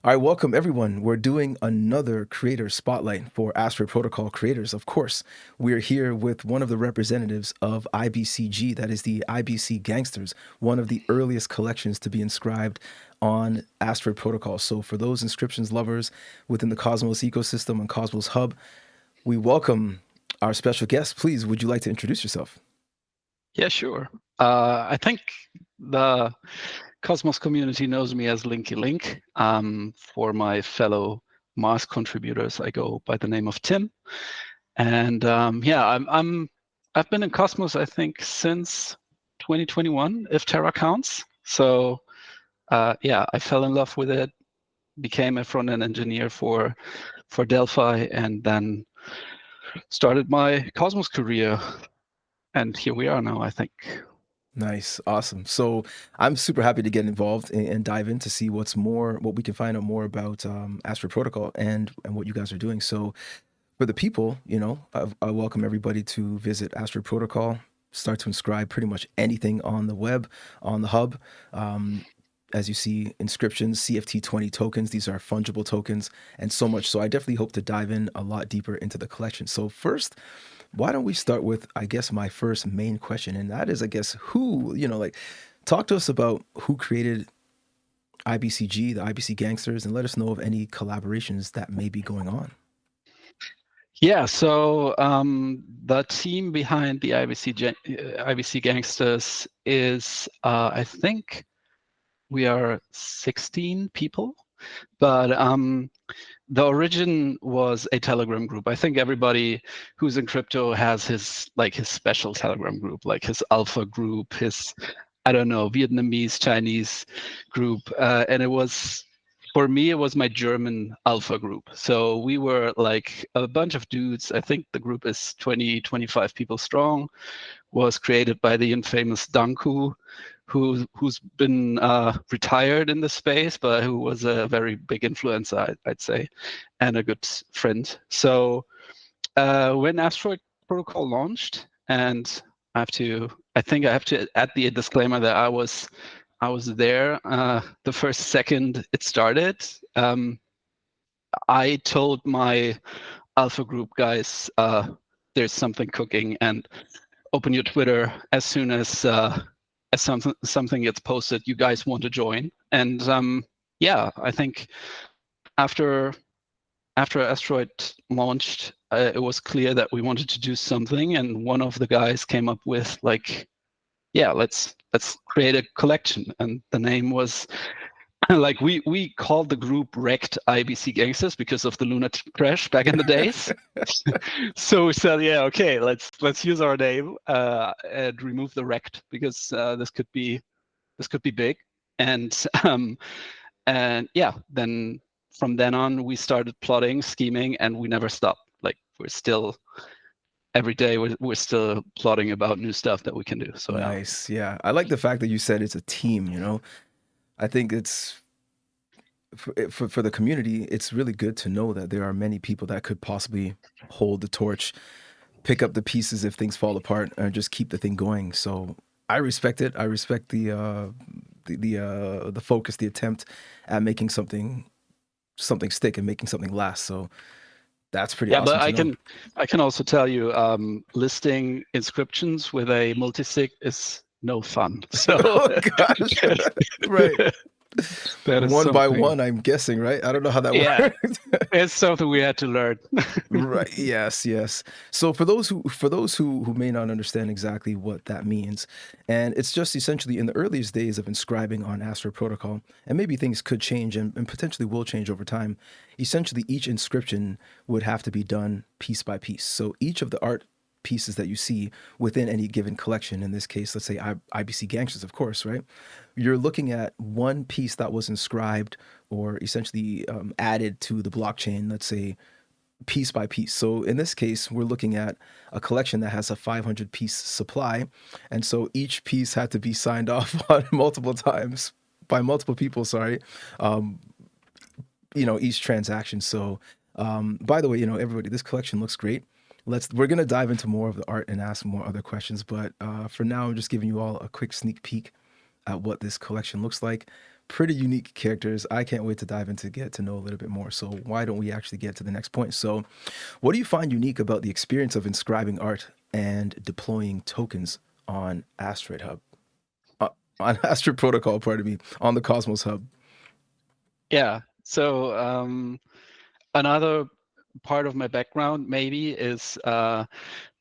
All right, welcome everyone. We're doing another creator spotlight for Asteroid Protocol creators. Of course, we're here with one of the representatives of IBCG, that is the IBC Gangsters, one of the earliest collections to be inscribed on Asteroid Protocol. So, for those inscriptions lovers within the Cosmos ecosystem and Cosmos Hub, we welcome our special guest. Please, would you like to introduce yourself? Yeah, sure. I think the Cosmos community knows me as Linky Link. For my fellow Mars contributors, I go by the name of Tim. And yeah, I've been in Cosmos, I think, since 2021, if Terra counts. So yeah, I fell in love with it, became a front-end engineer for Delphi, and then started my Cosmos career. And here we are now, I think. Nice, awesome. So I'm super happy to get involved and dive in to see what we can find out more about Astro Protocol and what you guys are doing. So for the people, I welcome everybody to visit Astro Protocol. Start to inscribe pretty much anything on the web, on the hub. As you see, inscriptions, CFT20 tokens. These are fungible tokens, and so much. So I definitely hope to dive in a lot deeper into the collection. So first, why don't we start with, I guess, my first main question, and that is, I guess, talk to us about who created IBCG, the IBC Gangsters, and let us know of any collaborations that may be going on. Yeah, so the team behind the IBC Gangsters is, I think we are 16 people, but the origin was a Telegram group. I think everybody who's in crypto has his special Telegram group, like his alpha group, his, I don't know, Vietnamese, Chinese group. And for me, it was my German alpha group. So we were like a bunch of dudes. I think the group is 20, 25 people strong, was created by the infamous Danku, who's been retired in the space, but who was a very big influencer, I'd say, and a good friend. So when Asteroid Protocol launched, and I think I have to add the disclaimer that I was there the first second it started. I told my alpha group guys, there's something cooking, and open your Twitter as soon as something gets posted. You guys want to join? And yeah, I think after Asteroid launched, it was clear that we wanted to do something, and one of the guys came up with yeah, let's create a collection, and the name was like we called the group Wrecked IBC Gangsters because of the lunar crash back in the days. So we said, yeah, okay, let's use our name and remove the Wrecked because this could be big, and and yeah, then from then on we started plotting, scheming, and we never stopped. Like we're still every day we're still plotting about new stuff that we can do. So Nice, yeah. I like the fact that you said it's a team. I think it's for the community, it's really good to know that there are many people that could possibly hold the torch, pick up the pieces if things fall apart, and just keep the thing going. So I respect it. I respect the focus, the attempt at making something stick and making something last. So that's pretty yeah, awesome but to know. I can also tell you, listing inscriptions with a multisig is no fun. So Oh gosh, right. that is One by something. one, I'm guessing, right? I don't know how that Yeah, works. it's something we had to learn. Right. Yes. Yes. So for those who may not understand exactly what that means, and it's just essentially in the earliest days of inscribing on Astro Protocol, and maybe things could change and potentially will change over time. Essentially, each inscription would have to be done piece by piece. So each of the art pieces that you see within any given collection, in this case, let's say IBC Gangsters, of course, right? You're looking at one piece that was inscribed or essentially added to the blockchain, let's say piece by piece. So in this case, we're looking at a collection that has a 500 piece supply. And so each piece had to be signed off on multiple times by multiple people, sorry, um, each transaction. So by the way, everybody, this collection looks great. We're going to dive into more of the art and ask more other questions. But for now, I'm just giving you all a quick sneak peek at what this collection looks like. pretty unique characters. I can't wait to dive into get to know a little bit more. So why don't we actually get to the next point? So, what do you find unique about the experience of inscribing art and deploying tokens on Asteroid Hub? Uh, on Asteroid Protocol, pardon me, on the Cosmos Hub. Yeah. So another part of my background maybe is that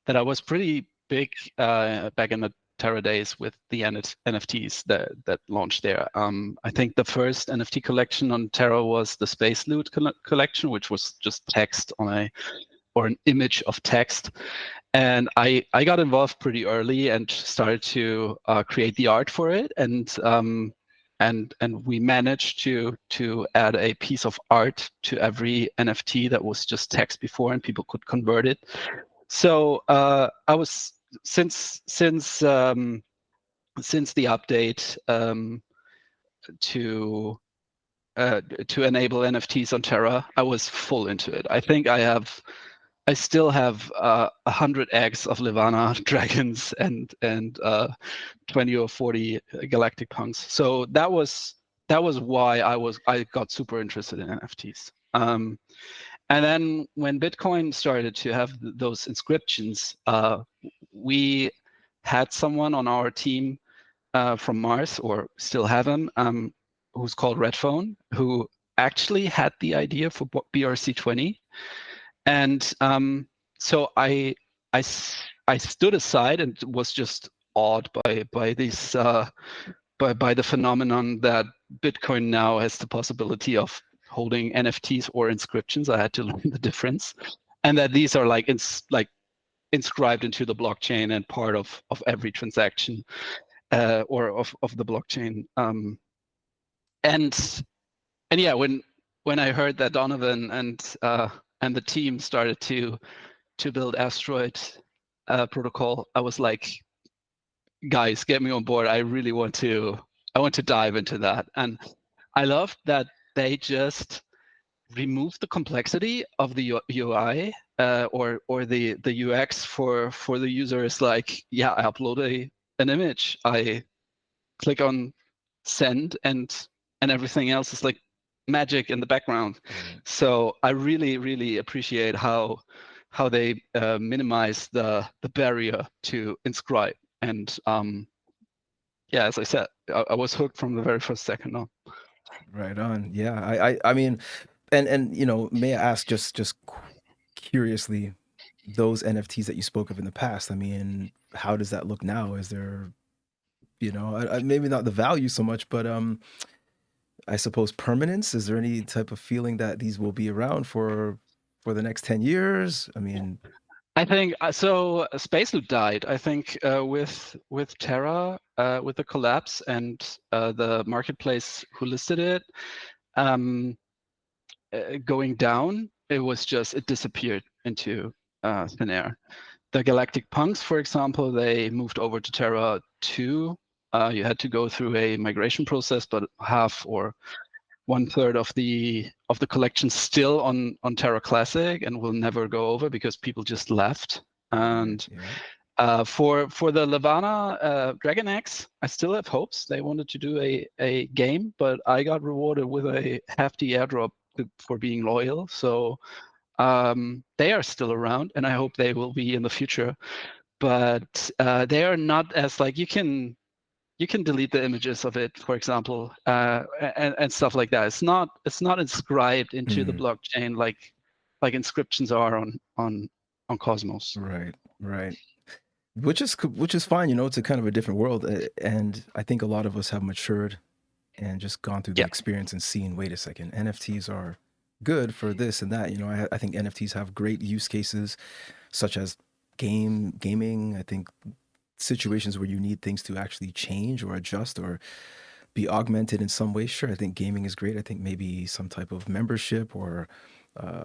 I was pretty big back in the Terra days with the NFTs that launched there. I think the first NFT collection on Terra was the Space Loot collection, which was just text on an image of text. And I got involved pretty early and started to create the art for it. And we managed to add a piece of art to every NFT that was just text before, and people could convert it. So I was since the update to enable NFTs on Terra, I was full into it. I think I still have 100 eggs of Levana dragons and 20 or 40 galactic punks. So that was why I got super interested in NFTs. And then when Bitcoin started to have those inscriptions, we had someone on our team from Mars, or still have him, who's called Redphone, who actually had the idea for BRC20. And so I stood aside and was just awed by these by the phenomenon that Bitcoin now has the possibility of holding NFTs or inscriptions. I had to learn the difference, and that these are like inscribed into the blockchain and part of every transaction or of the blockchain. And yeah, when I heard that Donovan and the team started to build Asteroid protocol, I was like, guys, get me on board. I want to dive into that. And I love that they just removed the complexity of the UI or the UX for the user. Is like, yeah, I upload an image, I click on send, and everything else is like magic in the background. Right. So I really appreciate how they minimize the barrier to inscribe. And yeah, as I said, I was hooked from the very first second on. Right on. Yeah. I mean, and may I ask just curiously, those NFTs that you spoke of in the past, I mean, how does that look now? Is there, maybe not the value so much, but I suppose permanence? Is there any type of feeling that these will be around for the next 10 years? I mean, I think so. Spaceloop died. I think with Terra, with the collapse and the marketplace who listed it um, going down, it disappeared into thin air. The Galactic Punks, for example, they moved over to Terra 2. You had to go through a migration process, but half or 1/3 of the collection still on Terra Classic and will never go over because people just left. right, And yeah. for the Levana Dragon X, I still have hopes. They wanted to do a game, but I got rewarded with a hefty airdrop for being loyal. So they are still around, and I hope they will be in the future. But they are not as like you can delete the images of it, for example, and stuff like that. It's not inscribed into the Mhm. blockchain like inscriptions are on Cosmos. Right, right. Which is fine, it's a kind of a different world, and I think a lot of us have matured and just gone through the Yeah, experience and seen, wait a second, NFTs are good for this and that. I think NFTs have great use cases, such as gaming. I think situations where you need things to actually change or adjust or be augmented in some way. Sure, I think gaming is great. I think maybe some type of membership or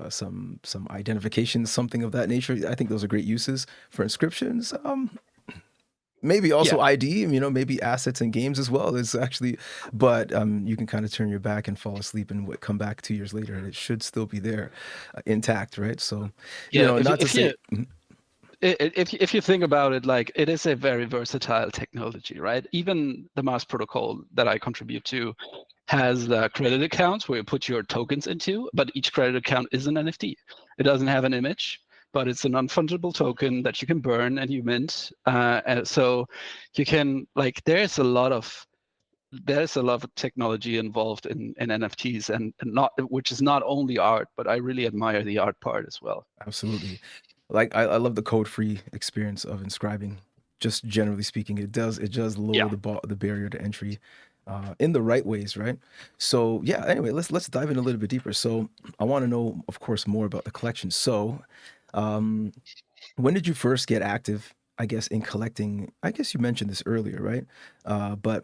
some identification, something of that nature. I think those are great uses for inscriptions. Maybe yeah, also ID, maybe assets and games as well is actually, but you can kind of turn your back and fall asleep and come back 2 years later and it should still be there, intact, right? So, yeah. not to say. Mhm. if you think about it, like it is a very versatile technology, right? Even the Mars protocol that I contribute to has credit accounts where you put your tokens into, but each credit account is an NFT. It doesn't have an image, but it's a non-fungible token that you can burn and you mint. And so you can, like, there's a lot of technology involved in NFTs, and not, which is not only art, but I really admire the art part as well. Absolutely. Like I love the code-free experience of inscribing. Just generally speaking, it does Yeah. lower the barrier to entry in the right ways, right? So yeah. Anyway, let's dive in a little bit deeper. So I want to know, of course, more about the collection. So, um, when did you first get active? I guess in collecting. I guess you mentioned this earlier, right? But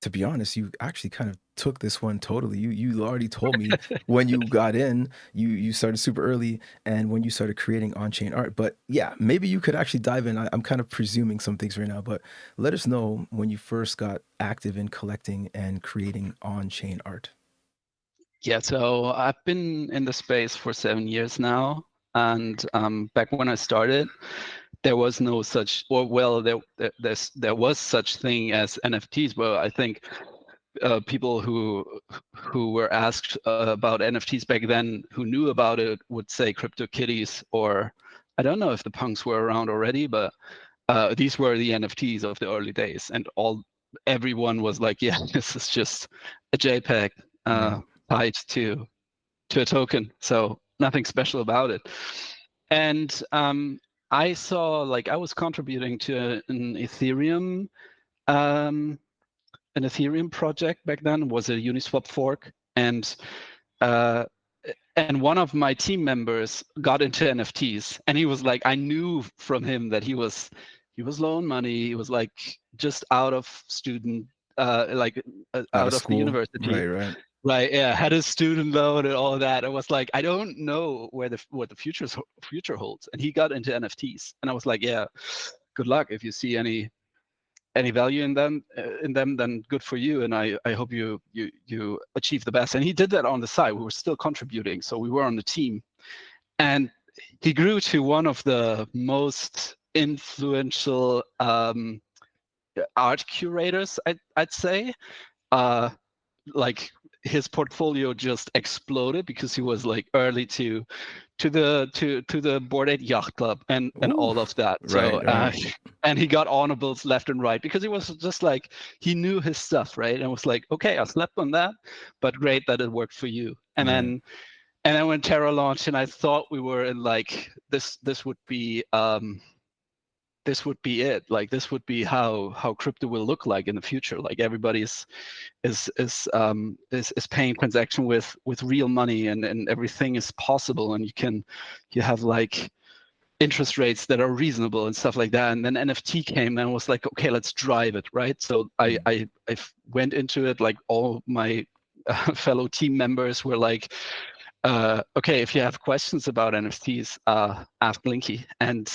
to be honest, you actually kind of took this one totally. You already told me when you got in, you started super early, and when you started creating on-chain art. But yeah, maybe you could actually dive in. I'm kind of presuming some things right now, but let us know when you first got active in collecting and creating on-chain art. Yeah, so I've been in the space for 7 years now, and back when I started, there was no such, or well, there was such thing as NFTs. But I think people who were asked about NFTs back then, who knew about it, would say CryptoKitties, or I don't know if the punks were around already, but these were the NFTs of the early days, and everyone was like, yeah, this is just a JPEG Right. tied to a token, so nothing special about it. And I saw, like, I was contributing to um, an Ethereum project back then. It was a Uniswap fork, uh, and one of my team members got into NFTs, and he was like, I knew from him that he was low on money. He was like just out of student, like Out of out of the school. university. Right, right. Right, yeah, had a student loan and all of that. I was like, I don't know what the future holds. And he got into NFTs, and I was like, yeah, good luck. If you see any value in them, then good for you. And I hope you achieve the best. And he did that on the side. We were still contributing, so we were on the team. And he grew to one of the most influential art curators, I'd say. Uh, like, his portfolio just exploded because he was like early to the Bored Ape Yacht Club and Ooh. all of that. So Right, right. and he got honorables left and right because he was just like, he knew his stuff, right? And was like, okay, I slept on that, but great that it worked for you. Right. And then when Terra launched, and I thought we were in like this would be it. Like, this would be how crypto will look like in the future. Like, everybody's is paying transaction with real money, and everything is possible, and you have like interest rates that are reasonable and stuff like that. And then NFT came and was like, okay, let's drive it, right? So Mm. I went into it, like all my fellow team members were like, okay, if you have questions about NFTs, ask Blinky. And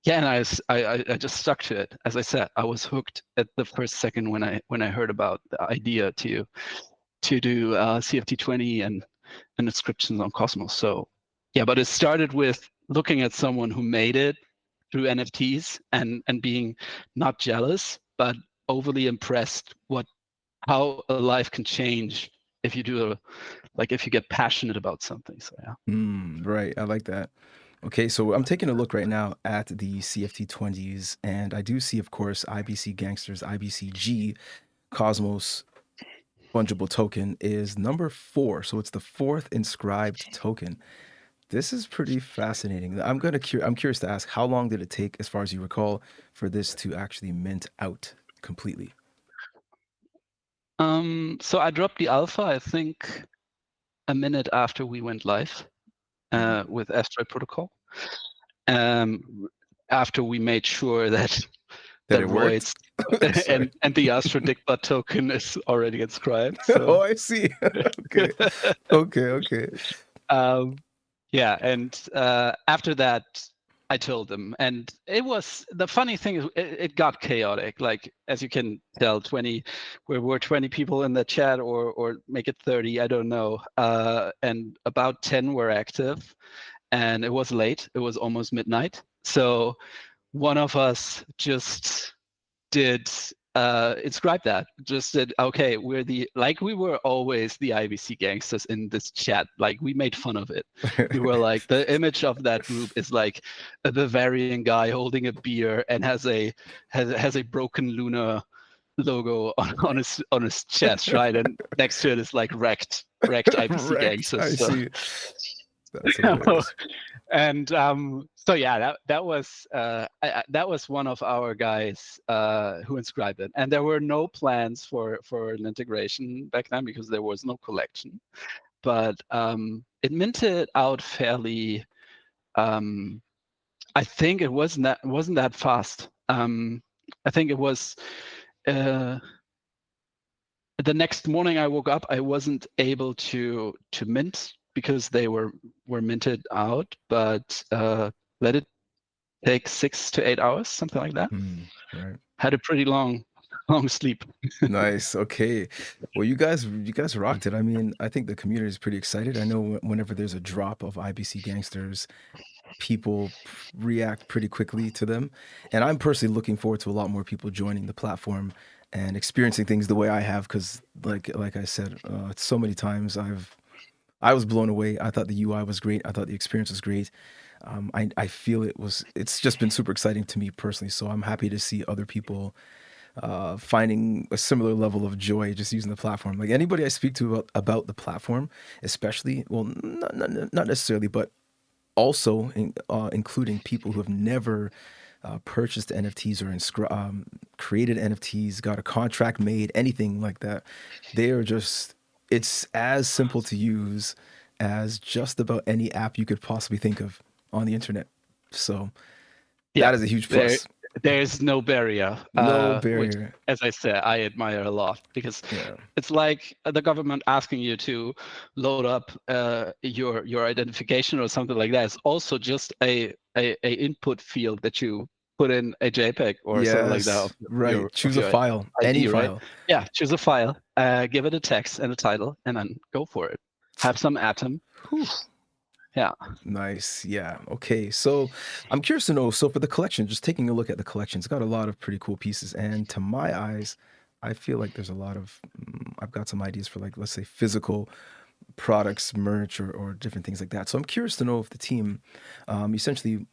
yeah, and I just stuck to it. As I said, I was hooked at the first second when I heard about the idea to do CFT20 and inscriptions on Cosmos. So yeah, but it started with looking at someone who made it through NFTs and being not jealous, but overly impressed how a life can change if you do if you get passionate about something. So yeah. Right. I like that. Okay, so I'm taking a look right now at the CFT20s, and I do see, of course, IBC Gangsters, IBCG, Cosmos fungible token is number 4. So it's the fourth inscribed token. This is pretty fascinating. I'm curious to ask, how long did it take, as far as you recall, for this to actually mint out completely? So I dropped the alpha, I think, a minute after we went live Mhm. with Asteroid Protocol. Um, After we made sure that That it worked? Roids Sorry. and the Astro Dickbot token is already inscribed. Oh, So I see. Okay. Okay, okay. um, yeah, and after that, I told them, and it was the funny thing is it got chaotic. Like, as you can tell, we were 20 people in the chat, or make it 30, I don't know, and about 10 were active. and it was late. It was almost midnight. So one of us just did inscribe that. Just did okay. We were always the IBC gangsters in this chat. Like we made fun of it. We were like the image of that group is like a Bavarian guy holding a beer and has a broken lunar logo on his chest, right? And next to it is like wrecked IBC Wrecked. gangsters. I So see. That's hilarious. and so yeah, that was one of our guys who inscribed it, and there were no plans for an integration back then because there was no collection, but it minted out fairly. I think it wasn't that fast. I think it was. The next morning I woke up, I wasn't able to mint because they were minted out, but let it take 6 to 8 hours, something like that. Right. Had a pretty long sleep. Nice. Okay. Well, you guys rocked it. I mean, I think the community is pretty excited. I know whenever there's a drop of IBC Gangsters, people react pretty quickly to them. And I'm personally looking forward to a lot more people joining the platform and experiencing things the way I have because like I said, so many times I was blown away. I thought the UI was great. I thought the experience was great. I feel it's just been super exciting to me personally. So I'm happy to see other people finding a similar level of joy just using the platform. Like anybody I speak to about the platform, especially, well, not necessarily, but also including people who have never purchased NFTs or created NFTs, got a contract made, anything like that. They are just, it's as simple to use as just about any app you could possibly think of on the internet. So Yeah, that is a huge there plus. there's no barrier, No which, barrier. as I said, I admire a lot because Yeah. it's like the government asking you to load up your identification or something like that. It's also just a input field that you put in a JPEG or something like that Yes. Right. of Choose a your file, any ID, right? file. Yeah, choose a file, give it a text and a title, and then go for it. Have some atom. Whew. Yeah. Nice. Yeah. Okay. So I'm curious to know. So for the collection, just taking a look at the collection, it's got a lot of pretty cool pieces. And to my eyes, I feel like there's a lot of, I've got some ideas for like, let's say physical products, merch, or different things like that. So I'm curious to know if the team, essentially,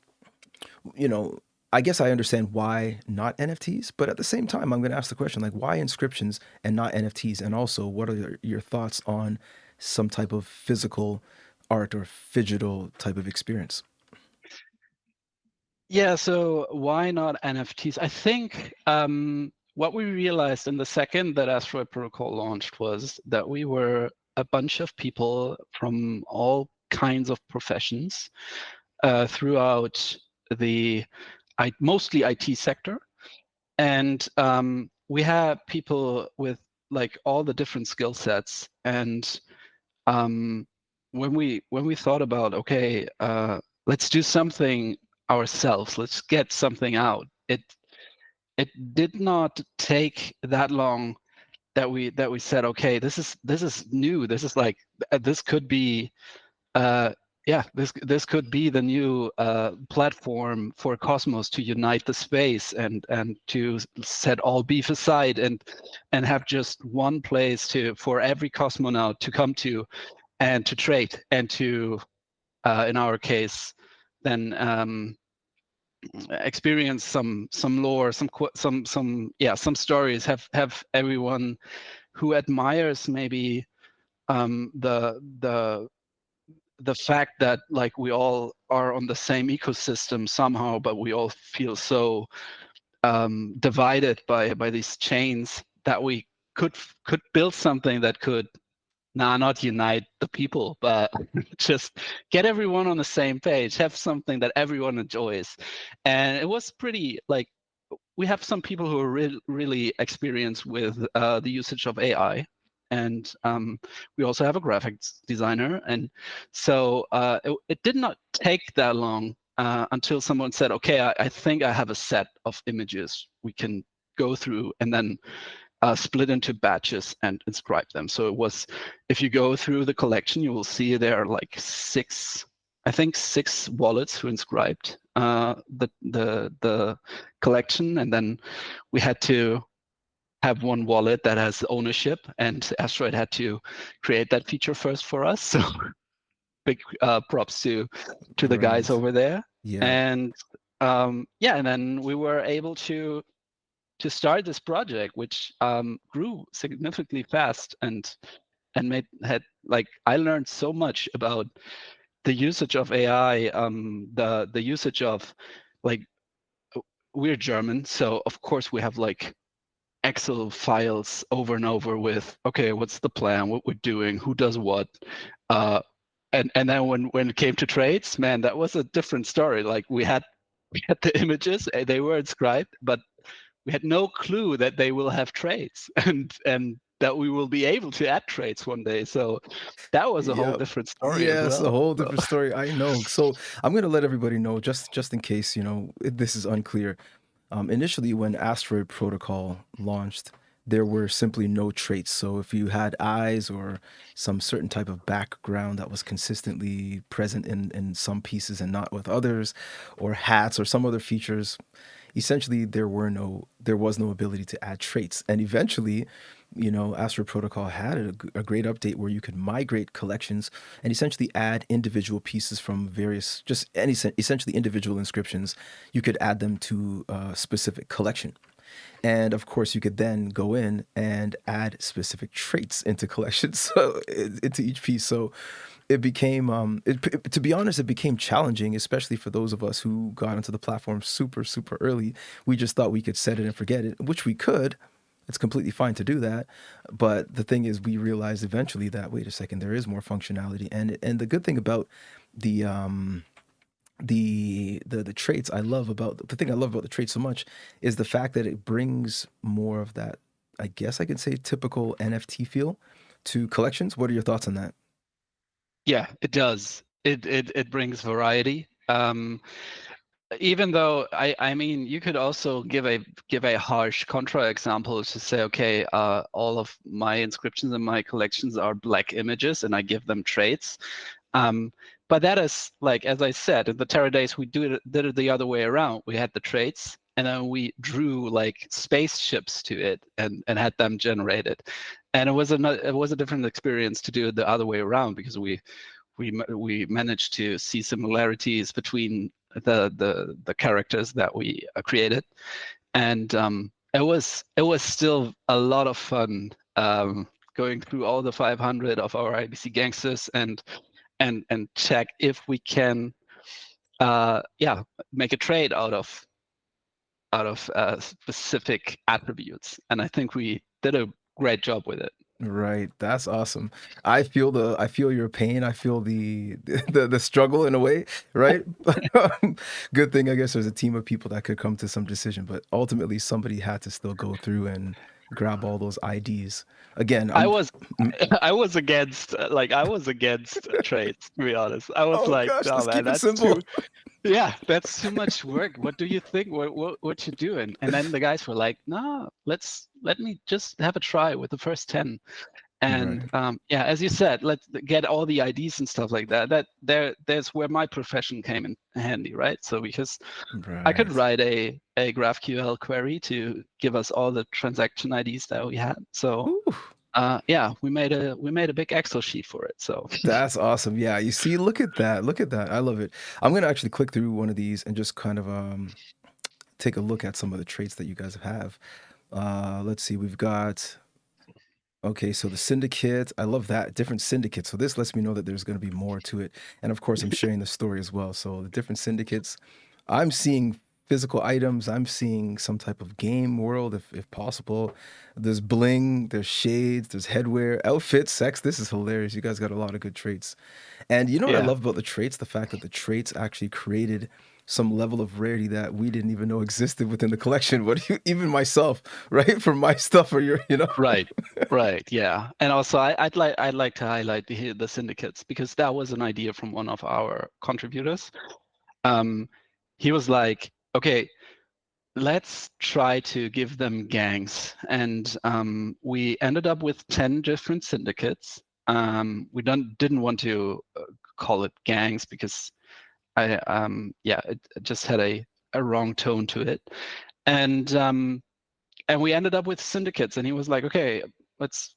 you know, I guess I understand why not NFTs, but at the same time, I'm going to ask the question like, why inscriptions and not NFTs? And also, what are your thoughts on some type of physical art or digital type of experience? Yeah, so why not NFTs? I think what we realized in the second that Asteroid Protocol launched was that we were a bunch of people from all kinds of professions throughout the mostly IT sector. And we had people with like all the different skill sets. And um, when we thought about okay, let's do something ourselves, let's get something out. It did not take that long that we said okay, this is new. This is like this could be uh, yeah, this could be the new platform for Cosmos to unite the space and to set all beef aside and have just one place for every cosmonaut to come to and to trade and to in our case then experience some lore, some stories, have everyone who admires maybe the fact that like we all are on the same ecosystem somehow, but we all feel so divided by these chains that we could build something that could not unite the people, but just get everyone on the same page, have something that everyone enjoys. And it was pretty like we have some people who are really experienced with the usage of AI. And we also have a graphics designer. And so it did not take that long until someone said, okay, I think I have a set of images we can go through and then split into batches and inscribe them. So it was, if you go through the collection, you will see there are like 6 I think 6 wallets who inscribed the collection, and then we had to have one wallet that has ownership, and Asteroid had to create that feature first for us. So big props to the guys Right. over there. Yeah. And yeah, and then we were able to start this project, which grew significantly fast, and had, like, I learned so much about the usage of AI, the usage of, like, we're German, so of course we have like Excel files over and over with, okay, what's the plan, what we're doing, who does what, uh, and then when it came to trades, man, that was a different story. Like, we had the images, they were inscribed, but we had no clue that they will have trades and that we will be able to add trades one day. So that was a whole Yep. different story as Yes, a well. whole So, different story. I know. So I'm gonna let everybody know, just in case, this is unclear. Initially, when Asteroid Protocol launched, there were simply no traits. So if you had eyes or some certain type of background that was consistently present in some pieces and not with others, or hats or some other features, essentially there was no ability to add traits. And eventually, Asteroid Protocol had a great update where you could migrate collections and essentially add individual pieces from various, just any essentially individual inscriptions. You could add them to a specific collection. And of course, you could then go in and add specific traits into collections, so into each piece. So it became, to be honest, it became challenging, especially for those of us who got into the platform super, super early. We just thought we could set it and forget it, which we could. It's completely fine to do that. But the thing is, we realized eventually that, wait a second, there is more functionality. And the good thing about the the traits I love about the thing I love about the traits so much is the fact that it brings more of that, I guess I can say, typical NFT feel to collections. What are your thoughts on that? yeah, it does. It brings variety. Even though I mean, you could also give a harsh contra example to say, okay, all of my inscriptions in my collections are black images, and I give them traits. But that is, like, as I said, in the Terra days, we did it the other way around. We had the traits, and then we drew like spaceships to it and had them generated. And it was a different experience to do it the other way around, because we managed to see similarities between the characters that we created, and it was still a lot of fun, going through all the 500 of our IBC gangsters and check if we can, yeah, make a trade out of specific attributes. And I think we did a great job with it. Right, that's awesome. I feel your pain. I feel the struggle in a way, right? Good thing, I guess, there's a team of people that could come to some decision, but ultimately somebody had to still go through and grab all those IDs. Again, I I'm was mm, I was against, I was against trades, to be honest. I was oh like, gosh, no, let's man, keep it that's simple. too, yeah, that's too much work. What do you think? What you doing? And then the guys were like, no, let me just have a try with the first 10. And Right, yeah, as you said, let's get all the IDs and stuff like that. There's where my profession came in handy, right? So because I could right. write a GraphQL query to give us all the transaction IDs that we had. So Ooh, yeah, we made a big Excel sheet for it. So that's awesome. Yeah, you see, look at that. Look at that. I love it. I'm gonna actually click through one of these and just kind of take a look at some of the traits that you guys have. Let's see. We've got Okay, so the syndicate, I love that. Different syndicates. So this lets me know that there's going to be more to it. And of course, I'm sharing the story as well. So the different syndicates, I'm seeing physical items. I'm seeing some type of game world, if possible. There's bling, there's shades, there's headwear, outfits, sex. This is hilarious. You guys got a lot of good traits. And you know what I yeah, love about the traits? The fact that the traits actually created some level of rarity that we didn't even know existed within the collection. What do you, even myself, right? For my stuff or your. right, right, yeah. And also, I'd like to highlight the syndicates, because that was an idea from one of our contributors. Um, he was like, okay, let's try to give them gangs. And we ended up with 10 different syndicates. We didn't want to call it gangs because it just had a wrong tone to it. And we ended up with syndicates, and he was like, okay, let's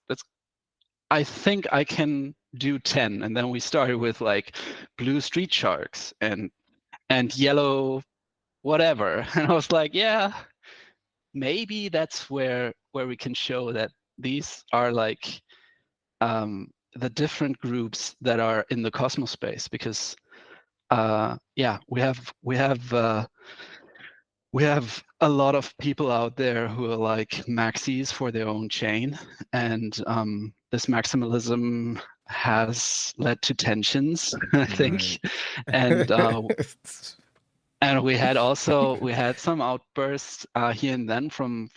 I think I can do 10. And then we started with like blue street sharks and yellow whatever. And I was like, yeah, maybe that's where we can show that these are like the different groups that are in the Cosmos space, because we have a lot of people out there who are like maxis for their own chain, and this maximalism has led to tensions, I think. Right. And we had some outbursts here and then from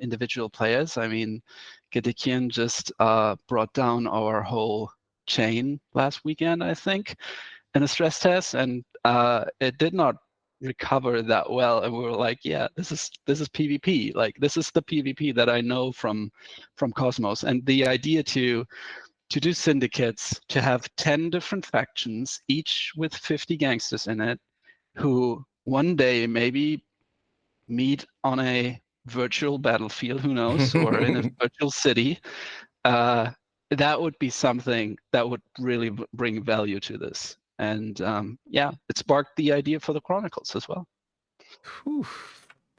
individual players. I mean, Gedikian just brought down our whole chain last weekend, I think, in a stress test, and it did not recover that well. And we were like, yeah, this is PvP. Like, this is the PvP that I know from Cosmos. And the idea to do syndicates, to have 10 different factions, each with 50 gangsters in it, who one day maybe meet on a virtual battlefield, who knows, or in a virtual city, that would be something that would really bring value to this. And it sparked the idea for the Chronicles as well. Whew.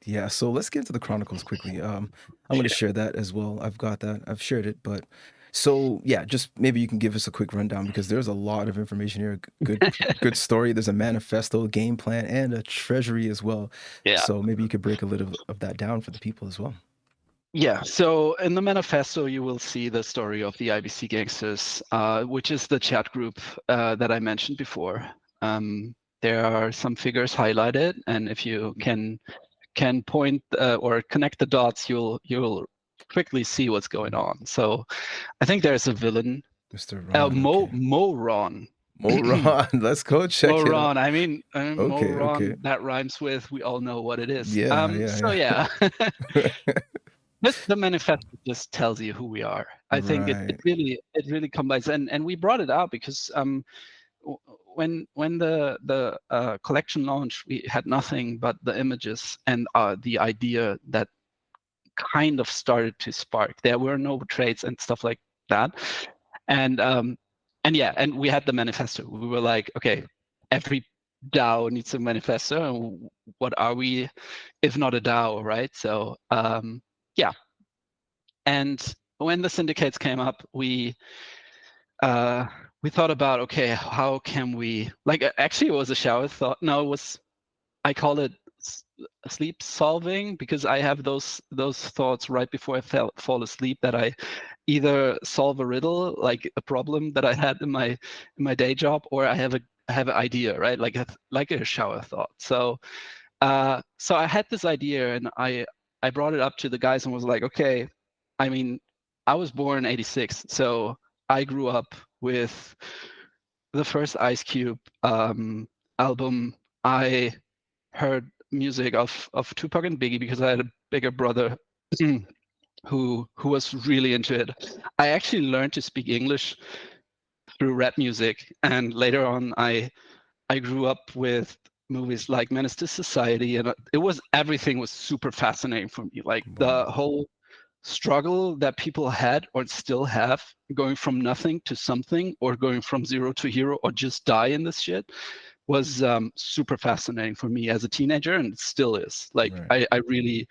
Yeah, so let's get into the Chronicles quickly. I'm going to share that as well. I've got that. I've shared it, but so yeah, just maybe you can give us a quick rundown because there's a lot of information here. Good story. There's a manifesto, game plan, and a treasury as well. Yeah. So maybe you could break a little of that down for the people as well. Yeah, so in the manifesto, you will see the story of the IBC Gangsters, which is the chat group that I mentioned before. There are some figures highlighted, and if you can point or connect the dots, you'll quickly see what's going on. So I think there's a villain, Mr. Ron. Okay. Mo Ron. Mo Ron. Let's go check Mo it out. Ron. I mean, Mo Okay. Ron, Okay. that rhymes with, we all know what it is. Yeah. So Yeah. yeah. The manifesto just tells you who we are. I think it Right. really combines, and we brought it out because when the collection launched, we had nothing but the images and the idea that kind of started to spark. There were no trades and stuff like that, and we had the manifesto. We were like, okay, every DAO needs a manifesto, and what are we if not a DAO, right? So yeah. And when the syndicates came up, we thought about, okay, how can we, like, actually it was a shower thought. No, it was, I call it sleep solving, because I have those thoughts right before I fall asleep, that I either solve a riddle, like a problem that I had in my day job, or I have an idea, right? Like a shower thought. So I had this idea, and I brought it up to the guys and was like, okay, I mean, I was born in '86, so I grew up with the first Ice Cube album. I heard music of Tupac and Biggie because I had a bigger brother who was really into it. I actually learned to speak English through rap music, and later on, I grew up with movies like Menace to Society, and everything was super fascinating for me. Like the Wow. whole struggle that people had or still have, going from nothing to something, or going from zero to hero, or just die in this shit, was super fascinating for me as a teenager, and it still is. Like Right. I really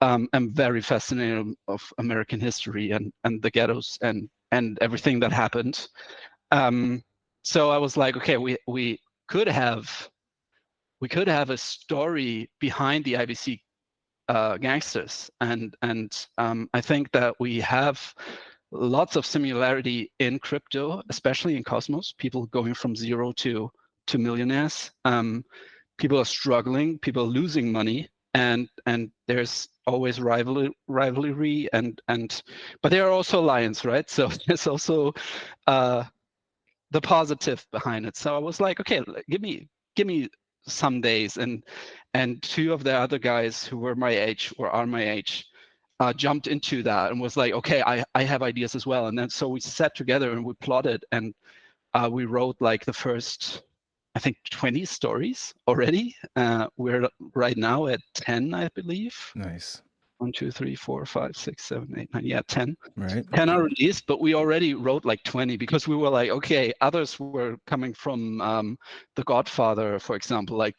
am very fascinated of American history and the ghettos and everything that happened. So I was like, okay, we could have a story behind the IBC gangsters, and I think that we have lots of similarity in crypto, especially in Cosmos. People going from zero to millionaires. People are struggling. People are losing money, and there's always rivalry, but there are also alliance, right? So there's also the positive behind it. So I was like, okay, give me some days, and two of the other guys who were my age or are my age jumped into that and was like, okay, I have ideas as well. And then so we sat together and we plotted, and we wrote like the first, I think, 20 stories already. We're right now at 10, I believe. Nice. 1, 2, 3, 4, 5, 6, 7, 8, 9. Yeah, 10. Right. 10 are released, but we already wrote like 20 because we were like, okay, others were coming from The Godfather, for example, like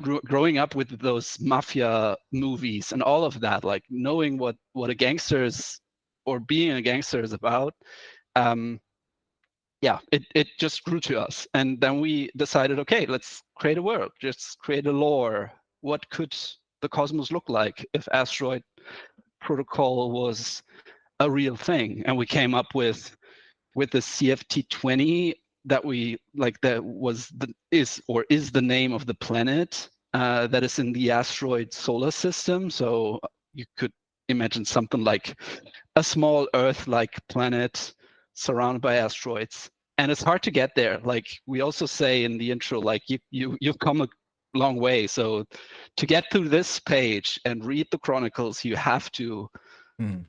growing up with those mafia movies and all of that, like knowing what a gangster is or being a gangster is about. Yeah, it just grew to us. And then we decided, okay, let's create a world, just create a lore. What could the cosmos look like if Asteroid Protocol was a real thing? And we came up with the CFT20 that we like, that was is the name of the planet that is in the asteroid solar system. So you could imagine something like a small Earth-like planet surrounded by asteroids. And it's hard to get there. Like we also say in the intro, like you've come a long way. So to get through this page and read the chronicles, you have to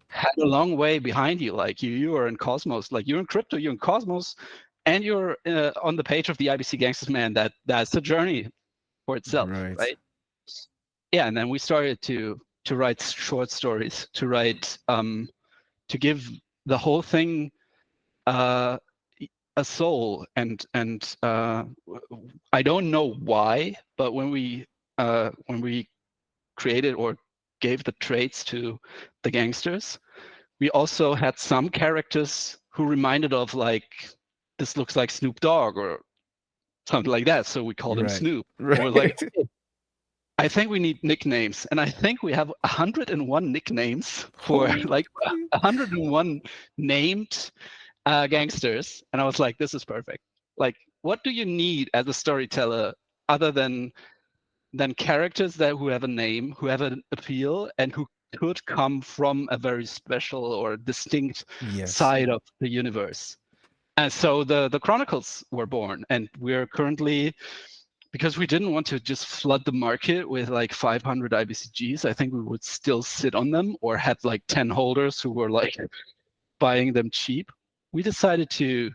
had a long way behind you. Like you are in Cosmos, like you're in crypto, you're in Cosmos, and you're on the page of the IBC Gangsters. Man, that's a journey for itself, Right. right? Yeah, and then we started to write short stories, to write to give the whole thing a soul. And I don't know why, but when we created or gave the traits to the gangsters, we also had some characters who reminded of like, this looks like Snoop Dogg or something like that. So we called him Right. Snoop. And we're like, Right. okay, I think we need nicknames. And I think we have 101 nicknames for like Holy. 101 named gangsters. And I was like, this is perfect. Like, what do you need as a storyteller other than characters that who have a name, who have an appeal, and who could come from a very special or distinct Yes. side of the universe. And so the Chronicles were born, and we're currently, because we didn't want to just flood the market with like 500 IBCGs, I think we would still sit on them or had like 10 holders who were like buying them cheap. We decided to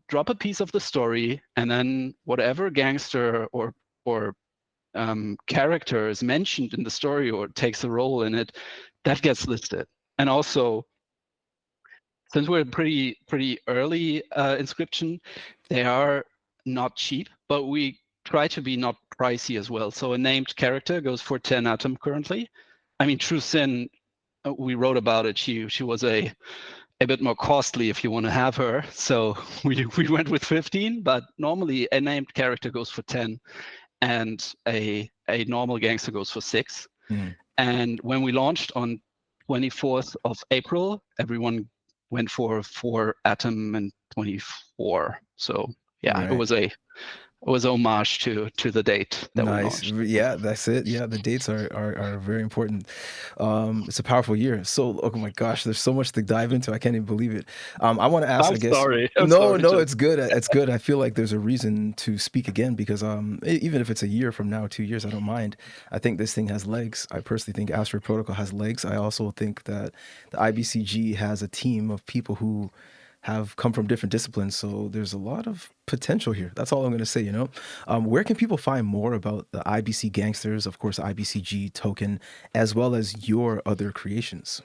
drop a piece of the story, and then whatever gangster or character is mentioned in the story or takes a role in it, that gets listed. And also, since we're pretty early inscription, they are not cheap, but we try to be not pricey as well. So a named character goes for 10 atom currently. I mean, True Sin, we wrote about it. She was a bit more costly if you want to have her. So we went with 15, but normally a named character goes for 10 and a normal gangster goes for 6. Mm. And when we launched on 24th of April, everyone went for 4 Atom and 24. So yeah, it Right. was homage to the date that we Nice. launched. Yeah, that's it. Yeah, the dates are very important. It's a powerful year. So, oh my gosh, there's so much to dive into. I can't even believe it. I want to ask, I'm I guess. sorry. I'm No, sorry, no, Jim. it's good. It's good. I feel like there's a reason to speak again because even if it's a year from now, 2 years, I don't mind. I think this thing has legs. I personally think Asteroid Protocol has legs. I also think that the IBCG has a team of people who have come from different disciplines. So there's a lot of potential here. That's all I'm going to say, you know? Where can people find more about the IBC Gangsters, of course, IBCG token, as well as your other creations?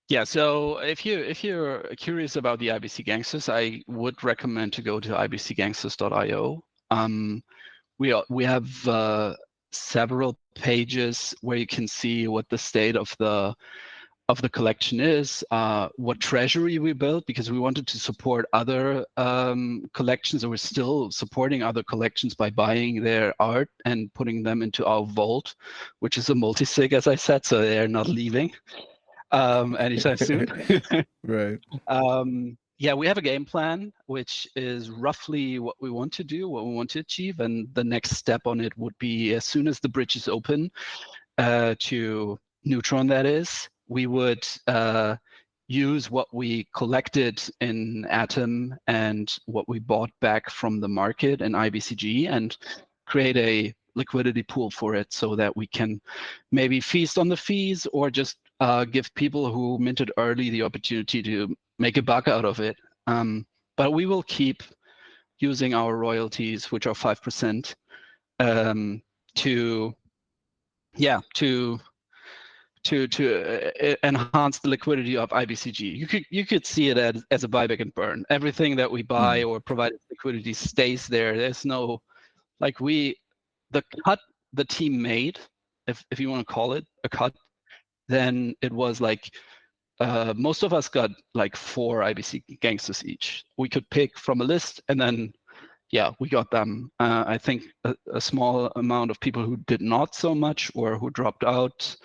Yeah, so if you're curious about the IBC Gangsters, I would recommend to go to ibcgangsters.io. We have several pages where you can see what the state of the collection is, what treasury we built, because we wanted to support other collections, and we're still supporting other collections by buying their art and putting them into our vault, which is a multi-sig, as I said, so they're not leaving anytime soon. Right. Yeah, we have a game plan, which is roughly what we want to do, what we want to achieve, and the next step on it would be as soon as the bridge is open to Neutron, that is, we would use what we collected in Atom and what we bought back from the market in IBCG and create a liquidity pool for it so that we can maybe feast on the fees or just give people who minted early the opportunity to make a buck out of it. But we will keep using our royalties, which are 5%, to enhance the liquidity of IBCG. You could see it as a buyback and burn. Everything that we buy or provide liquidity stays there. There's no the cut the team made, if you want to call it a cut, then it was like most of us got like 4 IBC Gangsters each. We could pick from a list, and then we got them. I think a small amount of people who did not so much or who dropped out,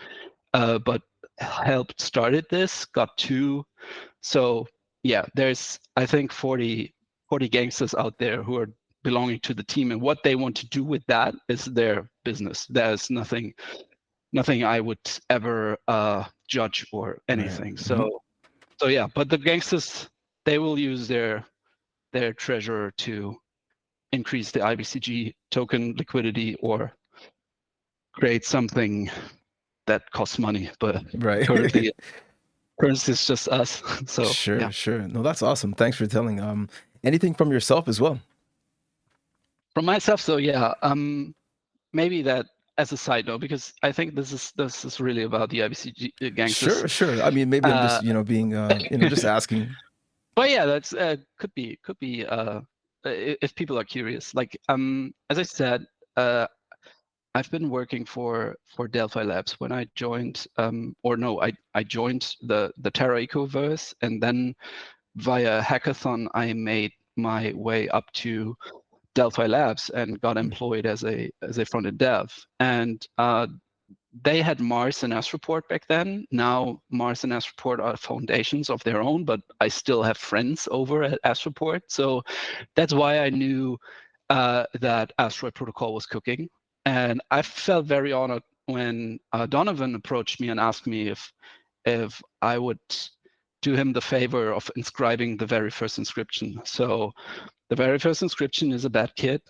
but helped started this, got 2. So there's I think 40 gangsters out there who are belonging to the team, and what they want to do with that is their business. There's nothing I would ever judge or anything. Right. So but the gangsters, they will use their treasure to increase the IBCG token liquidity or create something that costs money. But Right. currently is just us. So Sure. No, that's awesome. Thanks for telling. Anything from yourself as well? From myself, so maybe that as a side note, because I think this is really about the IBC Gangsters. Sure. I mean, maybe I'm just being just asking. But that's could be if people are curious. Like as I said, I've been working for Delphi Labs when I joined, I joined the Terra Ecoverse, and then via hackathon I made my way up to Delphi Labs and got employed as a front-end dev. And they had Mars and Astroport back then. Now Mars and Astroport are foundations of their own, but I still have friends over at Astroport. So that's why I knew that Asteroid Protocol was cooking. And I felt very honored when Donovan approached me and asked me if I would do him the favor of inscribing the very first inscription. So the very first inscription is a bad kid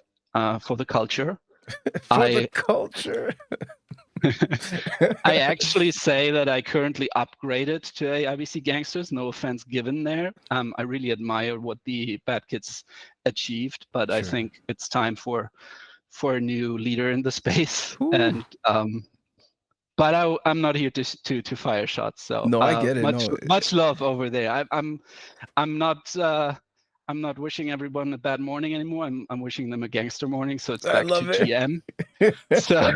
for the culture. For the culture. I actually say that I currently upgraded to a IBC Gangsters. No offense given there. I really admire what the bad kids achieved, but I think it's time for a new leader in the space. Ooh. And but I'm not here to fire shots. So no, I get it. Much love over there. I'm not wishing everyone a bad morning anymore. I'm wishing them a gangster morning. So it's back to GM. So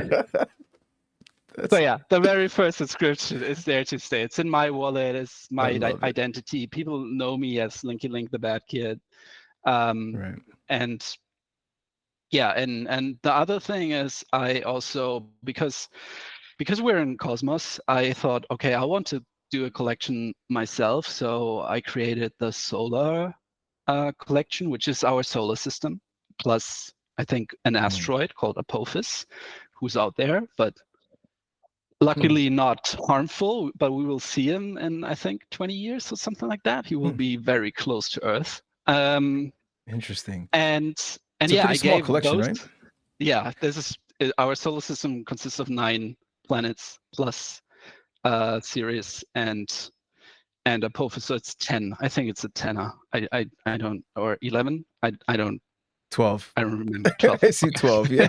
the very first inscription is there to stay. It's in my wallet. It's my identity. People know me as Linky Link, the bad kid. Right. And the other thing is, I also because we're in Cosmos, I thought, okay, I want to do a collection myself. So I created the Solar collection, which is our solar system, plus I think an asteroid called Apophis, who's out there, but luckily not harmful. But we will see him in, I think, 20 years or something like that. He will be very close to Earth. Interesting. And it's a pretty small collection, right? Yeah, our solar system consists of 9 planets plus Sirius and Apophis, so it's 10. I think it's a 10. I don't, or 11. I don't. 12. I don't remember. 12. I see 12. Yeah.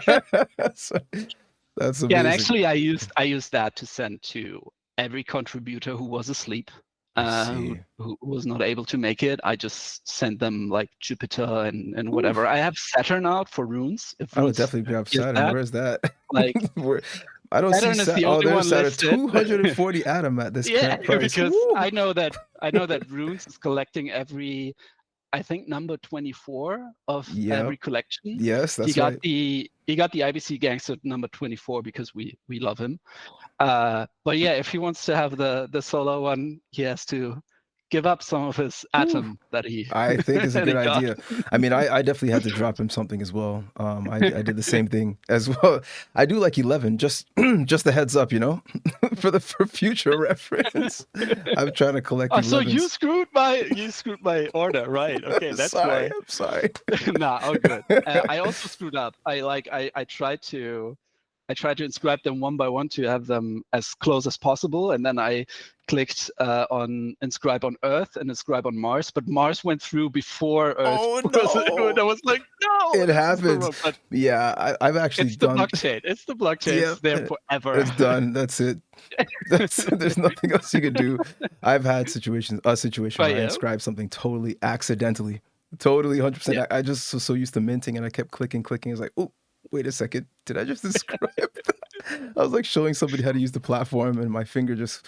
That's amazing. Yeah, and actually, I used that to send to every contributor who was asleep, who was not able to make it. I just sent them like Jupiter and whatever. I have Saturn out for runes. I would definitely grab Saturn. Where's that? Like. I don't Saturn see is the only there's one Saturn. 240 atom at this current price. Because I know that Runes is collecting every, I think, number 24 of every collection. Yes, that's right. He got the IBC Gangster number 24 because we love him. But if he wants to have the solo one, he has to give up some of his atom that he. I think is a good idea. I mean, I definitely had to drop him something as well. I did the same thing as well. I do like 11, just a heads up, for future reference. I'm trying to collect. Oh, so you screwed my order, right? Okay, that's why. I'm sorry. Nah, all good. I also screwed up. I tried to tried to inscribe them one by one to have them as close as possible, and then I clicked on inscribe on Earth and inscribe on Mars, but Mars went through before Earth. Oh And no, I was like, no, it this is the happens. wrong. But Yeah, I've actually it's the done. blockchain. It's the blockchain. Yeah, It's there and forever. it's done. That's it. There's nothing else you can do. I've had a situation But where I yeah, inscribed something totally accidentally, totally 100%. yeah. I just was so used to minting, and I kept clicking, clicking. It's like, oh, wait a second, did I just inscribe? I was like showing somebody how to use the platform, and my finger just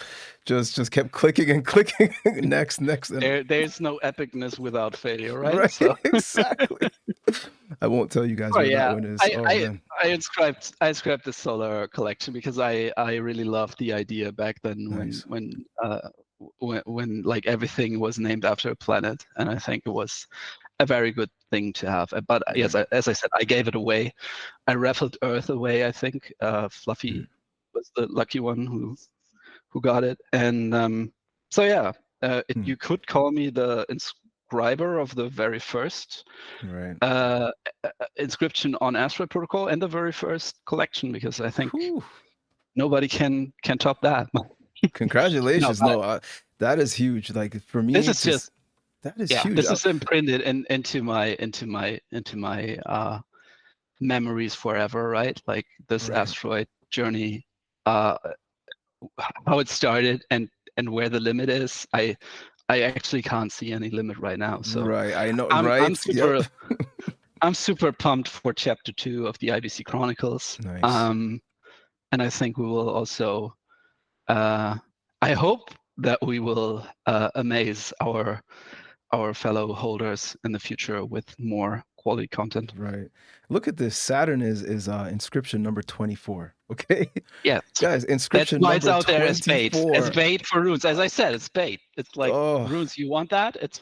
kept clicking and clicking. Next, next, and There's no epicness without failure, right? right, So. exactly. I won't tell you guys Oh where that yeah, one is. I Oh I man, I inscribed the solar collection because I really loved the idea back then nice. when like everything was named after a planet, and I think it was a very good thing to have. But yes, Right. as I said, I gave it away. I raffled Earth away. I think Mm, Fluffy was the lucky one who got it, and so yeah, mm, you could call me the inscriber of the very first right. uh, inscription on Asteroid Protocol and the very first collection, because I think Whew. nobody can top that. No, Congratulations. but No, that is huge. Like for this me is to just that is yeah, huge. this is imprinted into my memories forever, right? Like this Right. asteroid journey, uh, how it started and where the limit is. I actually can't see any limit right now. So Right. I know. I'm Right. I'm Yep. super I'm super pumped for chapter 2 of the IBC Chronicles. Nice. And I think we will also I hope that we will amaze our fellow holders in the future with more quality content. Right. Look at this. Saturn is inscription number 24. Okay. Yes, Guys, that's inscription why it's number out there as 24. bait for runes. As I said, it's bait. It's like Oh, runes. You want that? It's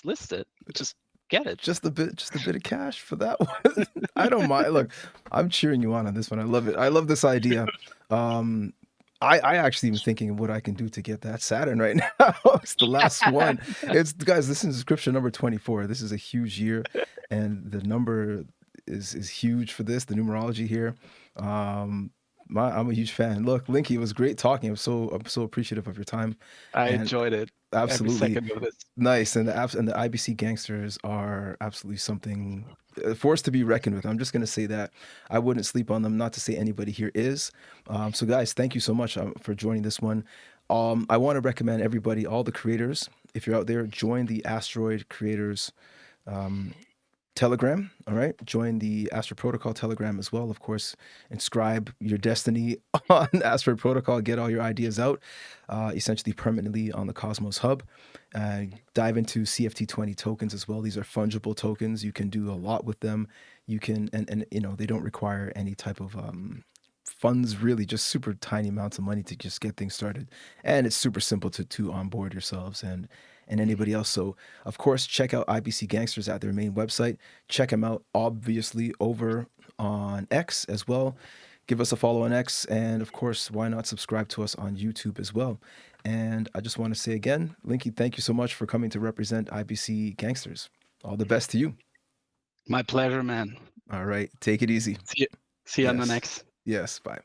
listed. Just get it. just a bit of cash for that one. I don't mind. Look, I'm cheering you on this one. I love it. I love this idea. Um, I actually am thinking of what I can do to get that Saturn right now. It's the last one. It's guys, this is inscription number 24. This is a huge year, and the number is huge for this. The numerology here. Um, I'm a huge fan. Look, Linky, it was great talking. I'm so appreciative of your time, I and enjoyed it every absolutely second of this. nice. And the IBC Gangsters are absolutely something a force to be reckoned with. I'm just gonna say that I wouldn't sleep on them. Not to say anybody here is. So guys, thank you so much for joining this one. I want to recommend everybody, all the creators, if you're out there, join the Asteroid Creators Telegram. All right. Join the Asteroid Protocol Telegram as well. Of course, inscribe your destiny on Asteroid Protocol. Get all your ideas out, essentially permanently on the Cosmos Hub. Dive into CFT20 tokens as well. These are fungible tokens. You can do a lot with them. You can, and you know, they don't require any type of funds, really, just super tiny amounts of money to just get things started. And it's super simple to onboard yourselves and anybody else. So, of course, check out IBC Gangsters at their main website. Check them out, obviously, over on X as well. Give us a follow on X. And, of course, why not subscribe to us on YouTube as well? And I just want to say again, Linky, thank you so much for coming to represent IBC Gangsters. All the best to you. My pleasure, man. All right. Take it easy. See you on the Yes. next. Yes. Bye.